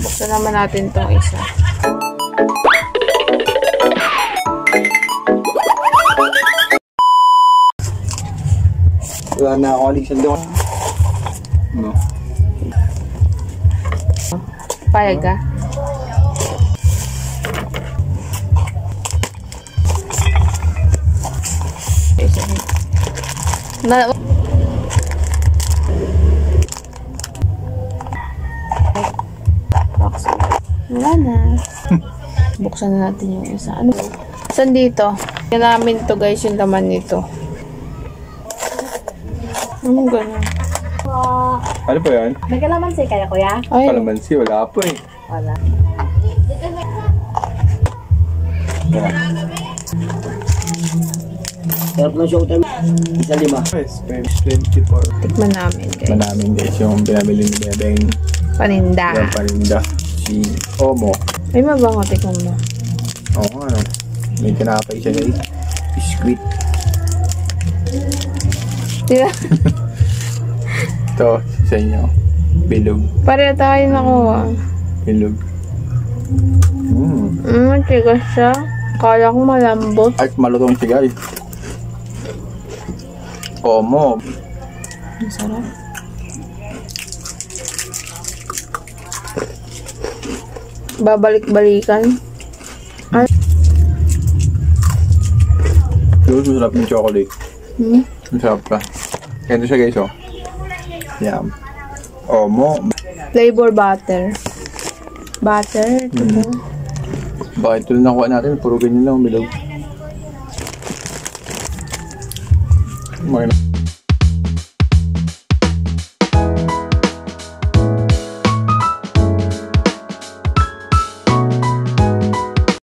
Buksan naman natin tong isa. Wala na ako aliksan doon. No. Payag ka? Na wala na. Buksan na natin yung isa. Ano? Saan dito? Kaya namin to guys, yung laman nito. Anong gano'n? Ano po yan? May kalamansi kaya, kuya? Ay, Kalamansi, wala po eh. Wala. Sarap ng showtime. Isa 5. Yes, 24. tikman namin guys. Manaming guys yung pinabili ni Bebeng. Paninda. Yung paninda. Si Omo. Ay, mabango. Tikman mo. Oo, ano. May tinapay siya guys. Biscuit. Diba? Ito, sa inyo. Bilog. Pareho tayo nakuha. Bilog. Tigas siya. Kala ko malambot. At malutong siya guys. Omo. Masarap. Babalik-balikan. Ay. Yung masarap yung chocolate. Masarap ka. Ito siya guys oh. Yan. Omo. Flavor butter. Butter. Diba? Bakit ito na nakuha natin? Puro ganyan lang bilog.